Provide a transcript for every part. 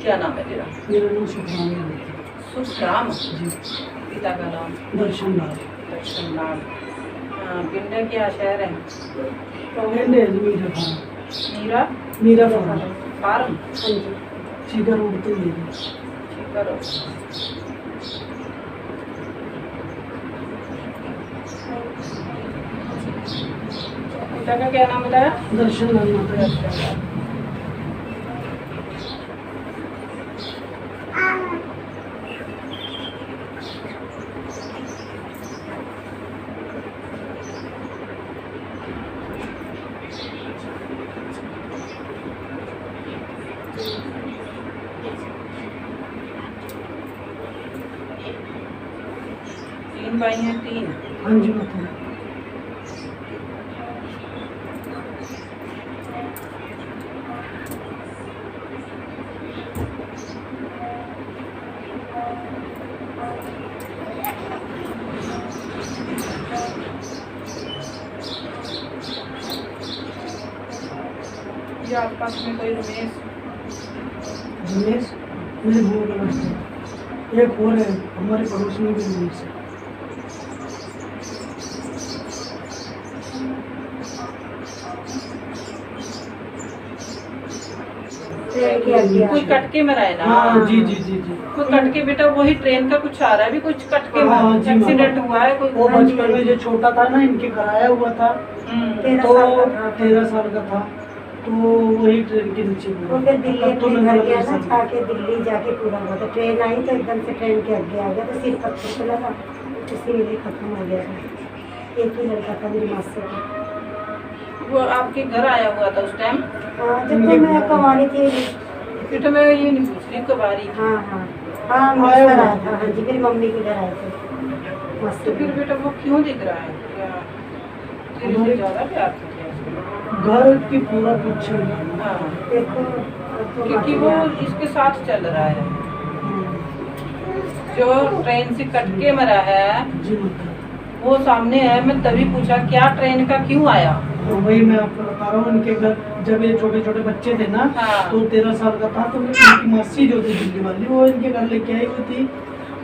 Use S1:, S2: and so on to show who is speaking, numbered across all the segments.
S1: क्या नाम है तेरा?
S2: मेरा नाम सुखराम है।
S1: सुखराम।
S2: जी।
S1: पिता का नाम?
S2: दर्शन लाल।
S1: दर्शन लाल। पिंड क्या शहर है?
S2: पिंड है Meera farm.
S1: Meera?
S2: Meera farm.
S1: Farm?
S2: Cheeka road पे ही है।
S1: चीका रोड। पिता का क्या नाम बताया?
S2: दर्शन लाल माता।
S1: तीन भाई हैं? तीन?
S2: हाँ जी माता।
S1: ये आसपास में कोई रमेश?
S2: रमेश मेरे बुआ का लड़का है। एक और है हमारे पड़ोस में भी रमेश है।
S1: कोई कटके में रहा है ना?
S2: हाँ जी जी जी जी।
S1: कोई कटके बेटा वही ट्रेन का कुछ आ रहा है अभी कुछ कटके में
S2: हाँ जी,
S1: एक्सीडेंट हुआ है कोई?
S2: वो बचपन में जो छोटा था ना इनके कराया हुआ था तो 13 साल का था तो वही ट्रेन के नीचे
S3: वो फिर दिल्ली अपने घर गया ना, जाके दिल्ली जाके पूरा हुआ था। ट्रेन आई तो एकदम से ट्रेन के आगे आ गया तो सिर पत्थर पे लगा, इसीलिए खत्म हो गया था। एक ही लड़का था मेरी मासी का।
S1: वो आपके घर आया हुआ था उस टाइम?
S3: हाँ जब तो मैं कमारी थी।
S1: फिर तो मैं ये नहीं पूछ रही कब आ रही थी?
S3: हाँ हाँ हाँ मेरे घर आया था। हाँ जी मेरी मम्मी के घर आए थे मासी।
S1: तो फिर बेटा वो क्यों दिख रहा है? क्या तेरे से ज्यादा प्यार था क्या उसको?
S2: घर की पूरा कुछ
S1: हाँ
S3: देखो
S1: क्योंकि वो इसके साथ चल रहा है जो ट्रेन से कटके मरा है
S2: जी माता।
S1: वो सामने है। मैं तभी पूछा क्या ट्रेन का क्यों आया?
S2: तो वही मैं आपको बता रहा हूँ इनके घर जब ये छोटे छोटे बच्चे थे ना
S1: हाँ।
S2: तो 13 साल का था तो इनकी मासी जो थी दिल्ली वाली वो इनके घर लेके आई हुई थी।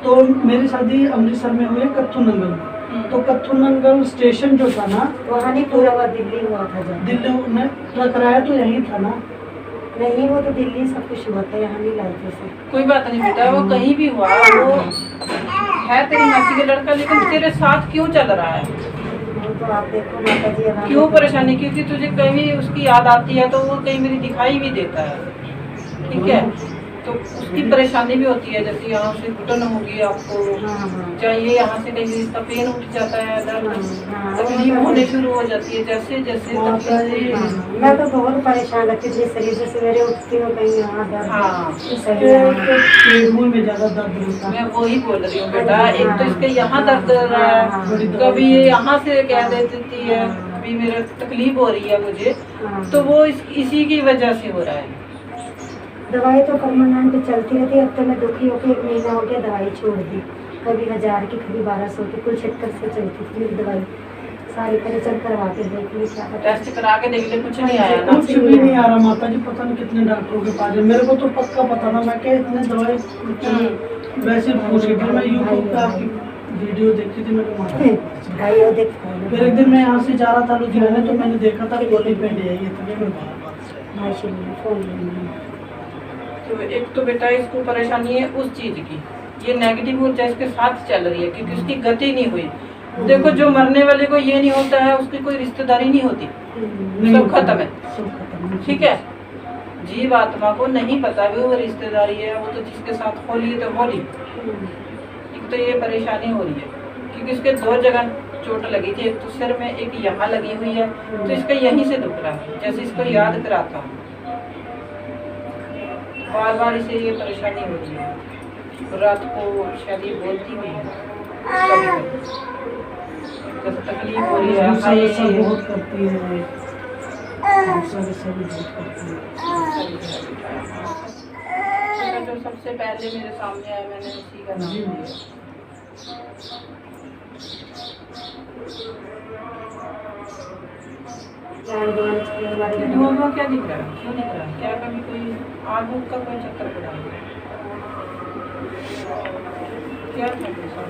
S2: तो मेरी शादी अमृतसर में हुई है कत्थू नंगल में। तो कत्थू नंगल स्टेशन जो था ना
S3: वहाँ नहीं पूरा हुआ, दिल्ली हुआ था जब।
S2: दिल्ली में टकराया तो यही था ना?
S3: नहीं वो तो दिल्ली सब कुछ हुआ था, यहाँ नहीं लाए थे सब।
S1: कोई बात नहीं बेटा वो कहीं भी हुआ वो है तेरी मासी का लड़का लेकिन तेरे साथ क्यों चल रहा है?
S3: वो तो आप देखो माता जी अब
S1: क्यों परेशानी? क्योंकि तुझे कहीं उसकी याद आती है तो वो कहीं मेरी दिखाई भी देता है। ठीक है तो उसकी परेशानी भी होती है जैसे यहाँ से घुटन होगी आपको चाहिए यहाँ से कहीं इसका पेन उठ जाता है दर्द तकलीफ होने शुरू हो जाती है जैसे जैसे
S3: मैं तो बहुत परेशान रहती थी शरीर से। सवेरे उठती हूँ कहीं यहाँ दर्द।
S1: हाँ
S2: पेड़ों में ज्यादा दर्द होता है।
S1: मैं वही बोल रही हूँ बेटा एक तो इसके यहाँ दर्द कर रहा है कभी ये यहाँ से कह देती है कभी मेरा तकलीफ हो रही है मुझे तो वो इसी की वजह से हो रहा है।
S3: दवाई तो परमानेंट चलती रहती है। अब तो मैं दुखी होकर 1 महीना हो गया दवाई छोड़ दी। कभी 1000 की कभी 1200 की कुल चक्कर से चलती थी मेरी दवाई। सारी परीक्षण करवा के देख ली क्या
S1: टेस्ट करा के देख ले कुछ नहीं आया ना?
S2: कुछ भी नहीं आ रहा माता जी। पता नहीं कितने डॉक्टरों के पास है। मेरे को तो पक्का पता था मैं क्या इतने दवाई वैसे पूछ के फिर मैं यूट्यूब पे आपकी वीडियो देखी थी मैं माता फिर एक दिन मैं यहाँ से जा रहा था लुधियाने तो मैंने देखा था गोली पे ले आई इतने में
S1: तो एक तो बेटा इसको परेशानी है उस चीज की ये नेगेटिव ऊर्जा इसके साथ चल रही है क्योंकि उसकी गति नहीं हुई। देखो जो मरने वाले को ये नहीं होता है उसकी कोई रिश्तेदारी नहीं होती सब खत्म है। ठीक है जीव आत्मा को नहीं पता भी वो रिश्तेदारी है वो तो जिसके साथ होली है तो होली। एक तो ये परेशानी हो रही है क्योंकि इसके 2 जगह चोट लगी थी एक तो सिर में एक यहाँ लगी हुई है तो इसका यहीं से दुख रहा है जैसे इसको याद कराता हूँ बार बार इसे ये परेशानी हो रही है। रात को शायद ये बोलती हुई है जैसे तकलीफ हो रही है
S2: बहुत करती है
S1: जो सबसे पहले मेरे सामने आया मैंने इसी का नाम लिया। धुआं क्या दिख रहा है? क्यों दिख रहा है? क्या कभी कोई आग का कोई चक्कर पड़ा है? क्या करते सब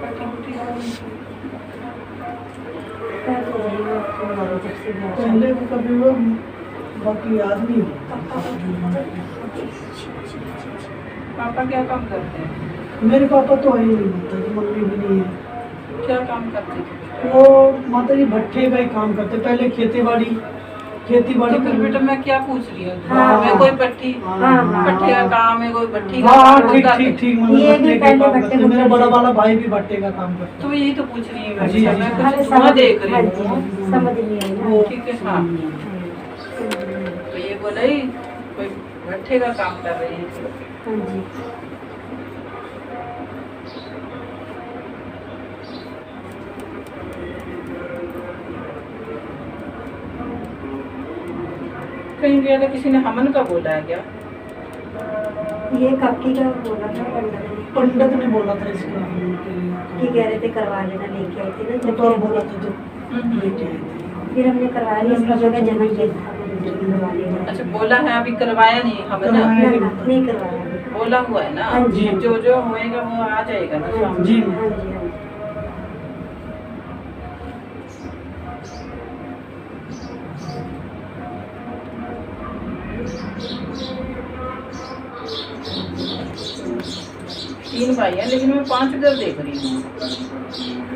S1: पट्टी पुट्टी लगानी।
S3: पहले वही वो हमारे जब से ब्याह हुआ।
S2: पहले तो कभी वो बाकी याद नहीं होता।
S1: पापा क्या काम करते हैं?
S2: मेरे पापा तो है ही नहीं, माता जी मम्मी भी नहीं है।
S1: क्या काम करते थे?
S2: वो माता जी भट्ठे का ही काम करते, पहले खेती बाड़ी
S1: तो फिर बेटा मैं क्या पूछ रही हूँ,
S3: हाँ।
S1: मैं कोई पट्टी
S3: हाँ।
S1: भट्टे का काम है, कोई भट्टी का
S2: हाँ
S1: काम
S2: ठीक
S1: होता
S2: ठीक
S1: है।
S2: ठीक,
S3: ये भी
S2: भट्टे का
S3: पहले
S2: काम
S3: भट्टे
S2: करते हैं। मेरा
S3: में
S2: बड़ा वाला भाई भी भट्टे का काम करता
S1: तो यही तो पूछ रही हूँ
S2: जी, जी,
S1: मैं,
S3: हाँ,
S1: कुछ धुआं देख
S3: हाँ
S1: रही
S3: जी,
S1: हूँ।
S3: समझ नहीं आई ना।
S2: वो
S1: ठीक है हाँ। तो ये बोला ही कोई भट्टे का काम कर रही है।
S3: हाँ जी।
S1: कहीं गया था, किसी ने हमन का बोला है क्या?
S3: ये काकी का बोला था
S2: पंडित ने बोला था इसका
S3: कि कह रहे थे करवा लेना, लेके आई थी ना जब
S2: तो
S3: फिर
S2: बोला
S3: हमने-
S2: था जब लेके आए थे।
S3: फिर हमने करवा लिया, इसका जो है जन्म दिन था तो जल्दी करवा लिया।
S1: अच्छा बोला है, अभी करवाया नहीं हमन?
S3: ना, ना, नहीं करवाया अभी।
S1: बोला हुआ है ना,
S3: हाँ जी।
S1: जो जो होएगा वो आ जाएगा ना
S3: हाँ
S1: सामने।
S2: जी।
S3: हाँ जी, हाँ जी।
S1: तीन भाई हैं लेकिन मैं 5 घर देख रही हूँ।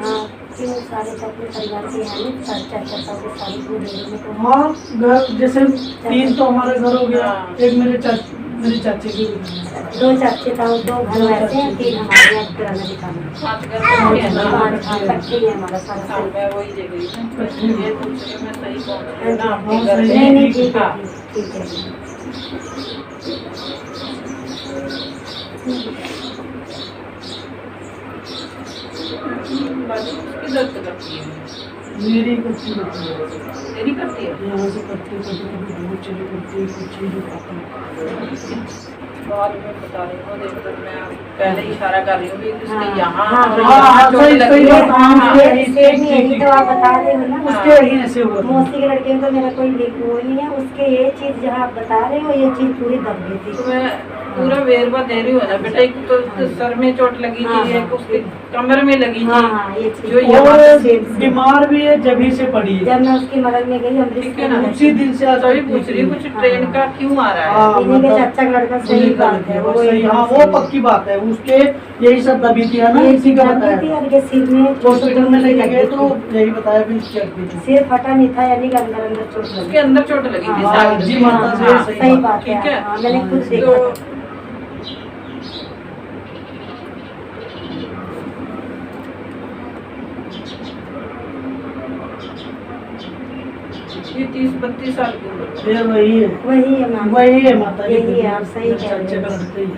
S3: हाँ, क्यों सारे तो अपने परिवार के हैं ना, चाचा ताऊ के सारे को दे देने को।
S2: हाँ घर जैसे 3 तो हमारे घर हो गया,
S1: हाँ।
S2: एक मेरे चाचे की भी है।
S3: 2 चाचे ताऊ, 2 घर वैसे हैं, 3 हमारे यहाँ पुराना दिखाना।
S1: 5 घर देखे हैं ना।
S3: 5 इकट्ठे ही है हमारा सारा
S1: हाँ,
S3: सब।
S1: मैं वही देख रही हूँ। ये पूछ रही हूँ मैं, सही पहुँच रही हूँ ना आपके
S2: हाँ,
S1: घर
S2: सही।
S1: में?
S3: नहीं नहीं ठीक है,
S1: हाँ।
S3: ठीक है।
S1: बाजू किसकी दर्द करती है?
S2: मेरी कुछ नहीं,
S1: तेरी करती है?
S2: यहाँ से करती कभी कभी दूर चली करती कुछ चीज खाता।
S1: बाद में बता रही हूँ, देख कर मैं पहले ही इशारा कर रही हूँ कि इसके
S3: हाँ।
S1: यहाँ
S3: हाँ,
S1: और
S3: हाँ,
S1: यहाँ
S2: हाँ,
S1: चोट
S2: सही-
S1: लगी
S2: सही
S1: है।
S2: बात, हाँ,
S1: हाँ,
S3: ये सेम यही तो आप बता रहे हो ना।
S2: उसके यही ऐसे हुआ था।
S3: मौसी के लड़के में तो मेरा कोई लिंक वो नहीं है, उसके ये चीज जहाँ आप बता रहे हो ये चीज पूरी दब गई थी।
S1: तो मैं पूरा वेरवा दे रही हूँ ना बेटा। एक तो सर में चोट लगी
S3: हाँ,
S1: थी, एक
S3: हाँ।
S1: उसके कमर में लगी
S3: हाँ
S1: थी।
S3: हाँ, ये चीज
S1: जो
S3: वो
S1: यहाँ
S2: और
S3: सेम सेम।
S2: बीमार भी है, जभी से पड़ी है।
S3: जब मैं उसकी मदद में गई अमृत
S1: ठीक है ना?
S2: उसी दिन से आज
S1: तभी पूछ रही हूँ कुछ ट्रेन का क्यों आ रहा है?
S2: हाँ,
S3: इन्हीं के
S2: मतलब
S3: चाचा का लड़का सही बात है, वो
S2: सही, हाँ वो पक्की बात है। उसके यही सब दबी थी है ना,
S3: ये
S2: इसी का
S3: दबी
S2: बताया
S3: थी
S2: था।
S3: और ये सिर में
S2: हॉस्पिटल में लेके गए तो यही बताया भी चेक भी थी।
S3: सिर फटा नहीं था, यानी कि अंदर अंदर चोट लगी।
S1: उसके अंदर चोट लगी थी
S3: हाँ,
S1: साइड
S2: जी
S1: में।
S2: माता से
S1: हाँ,
S2: सही
S3: सही
S2: बात,
S3: बात
S1: ठीक
S3: है।
S1: है।
S3: हाँ, मैंने खुद
S1: तो
S3: देखा था।
S1: ये 30-32 साल की उम्र थी।
S2: फिर वही है,
S3: वही है मैम,
S2: वही है माता जी।
S3: यही है, आप सही कह रहे
S2: चाचे
S3: हो।
S2: का लड़का ही है,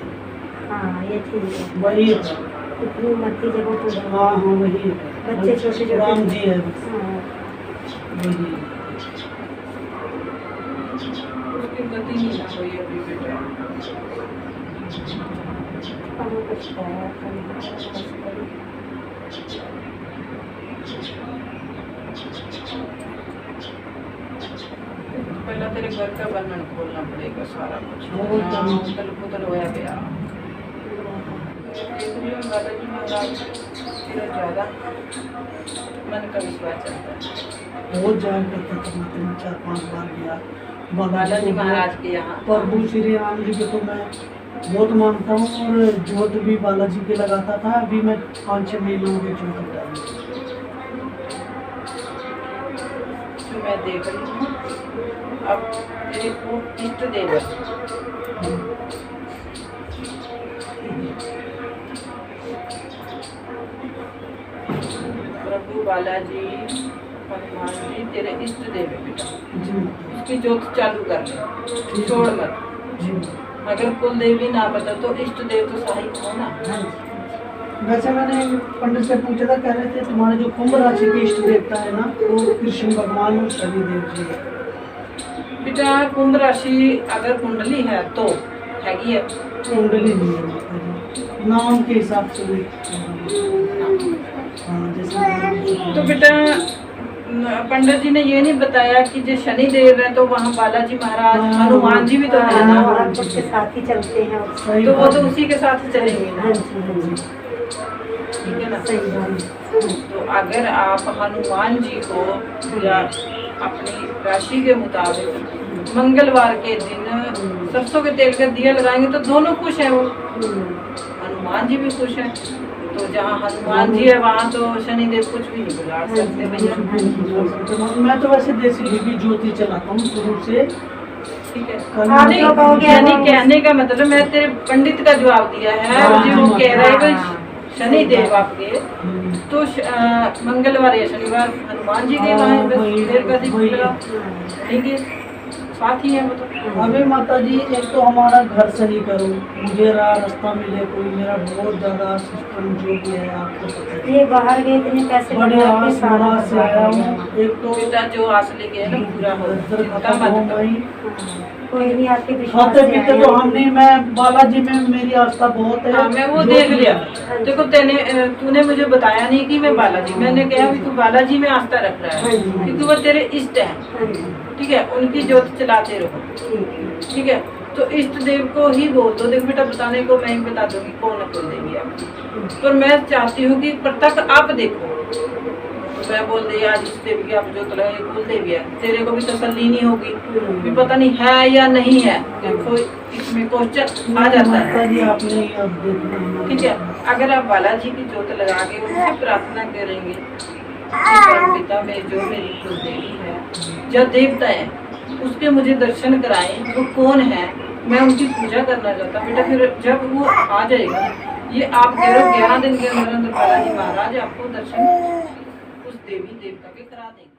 S3: हाँ ये ठीक है।
S2: वही है।
S3: इतनी उम्र थी जब वो पूरा
S2: हाँ हाँ वही है।
S3: बच्चे छोटे-छोटे।
S2: राम जी है बस,
S3: हाँ,
S2: वही है।
S1: उसकी गति नहीं ना हुई अभी बेटा।
S3: हमें कुछ खाया, खाया,
S1: पहला तेरे घर का बंधन खोलना पड़ेगा सारा कुछ।
S2: और क्या?
S1: उतल पुतल होया गया। देख रही हूँ बालाजी महाराज तेरा ज्यादा मन का विश्वास चलता है।
S2: बहुत जाया करता था, मैं 4-5 बार गया
S1: बालाजी महाराज के यहाँ
S2: प्रभु श्री राम जी के तो मैं बहुत मानता हूँ, और जोत भी बालाजी के लगाता था। अभी मैं 5-6 महीनों के जोत डाली।
S1: जो मैं देख रही हूँ अब तेरे को इष्ट देव है। प्रभु बालाजी हनुमान जी तेरे इष्ट देव है बेटा।
S2: जी
S1: उसकी जोत चालू कर ले, छोड़ मत।
S2: जी।
S1: अगर कुल देवी ना बता तो इष्ट देव तो सहायक हो ना।
S2: वैसे मैंने पंडित से पूछा था, कह रहे थे तुम्हारे जो कुंभ राशि के इष्ट देवता है ना, वो कृष्ण भगवान और शनि देव जी है।
S1: बेटा कुंभ राशि अगर कुंडली है तो हैगी है।
S2: कुंडली नहीं है माता जी, नाम के हिसाब से भी। हाँ जैसे
S1: तो बेटा पंडित जी ने ये नहीं बताया कि जो शनि देव है तो वहाँ बालाजी महाराज हनुमान जी भी तो है ना,
S3: हाँ, हम उसके साथ ही चलते हैं।
S2: सही
S1: तो वो
S2: बात
S1: तो
S2: है।
S1: उसी के साथ ही चलेंगे ना,
S3: हाँ जी, हाँ जी,
S1: ठीक है ना।
S3: सही बात है।
S1: तो अगर आप हनुमान जी को या अपनी राशि के मुताबिक मंगलवार के दिन सरसों के तेल का दिया लगाएंगे तो दोनों खुश हैं, वो हनुमान जी भी खुश हैं। तो जहाँ हनुमान जी है वहाँ तो शनिदेव कुछ भी नहीं बिगाड़ सकते भैया।
S2: मैं तो वैसे देसी घी की ज्योति चलाता हूँ शुरू से।
S1: ठीक है,
S3: आप
S1: नहीं,
S3: जो कहोगे
S1: यानी
S3: हम-
S1: कहने का मतलब मैं तेरे पंडित का जवाब दिया है,
S2: हाँ,
S1: जो
S2: हाँ,
S1: कह रहा है
S3: हाँ।
S1: कि शनि देव आपके तो मंगलवार या शनिवार हनुमान जी के वहाँ बस
S2: वही-
S1: देर का दिख
S2: वही।
S1: लगा, ठीक है, साथ ही है वो तो।
S2: अभी माता जी एक तो हमारा घर सही करो, मुझे रास्ता मिले कोई, मेरा बहुत ज्यादा सिस्टम जो भी है आपको पता है।
S3: ये बाहर गए इतने पैसे
S2: बड़े
S3: लगा के
S2: आस
S3: सारा
S2: मराज से आया हूँ। एक तो
S1: बेटा जो आस लेके है ना पूरा हो,
S2: इधर
S1: चिंता
S2: खत्म
S1: मत
S2: हो
S1: करो।
S2: गई।
S3: कोई नहीं, आपके विश्वास
S2: खाते
S3: से
S2: पीते
S3: आए
S2: तो
S3: हैं।
S2: हमने, मैं बालाजी में मेरी आस्था बहुत है।
S1: हाँ, मैं वो
S2: जो
S1: देख
S2: भी
S1: लिया।
S2: है।
S1: देखो तूने मुझे बताया नहीं कि मैं बालाजी, मैंने कहा भी तू बालाजी में आस्था रख रहा है क्योंकि वो तेरे इष्ट है,
S3: हाँ जी,
S1: ठीक है, उनकी ज्योत चलाते रहो,
S3: ठीक है।
S1: ठीक है। तो इष्ट देव को ही बोल दो। देख बेटा, बताने को मैं ही बता दूंगी कौन है कुल देवी आपकी, पर मैं चाहती हूँ कि प्रत्यक्ष आप देखो। मैं बोल दी आज इस देवी की आप जो लगाए कुल देवी है, तेरे को भी तसल्ली नहीं होगी भी पता नहीं है या नहीं है। देखो इसमें क्वेश्चन आ जाता
S2: माता
S1: है,
S2: जी आपने अब देखना,
S1: ठीक है। अगर आप बालाजी की ज्योत लगा के उनसे प्रार्थना करेंगे कि परम पिता में जो मेरी कुल देवी है जो देवता है उसके मुझे दर्शन कराएं, वो कौन है, मैं उनकी पूजा करना चाहता हूँ। बेटा फिर जब वो आ जाएगा, ये आप कह रहे हो 11 दिन के अंदर अंदर बालाजी महाराज आपको दर्शन उस देवी देवता के करा देंगे।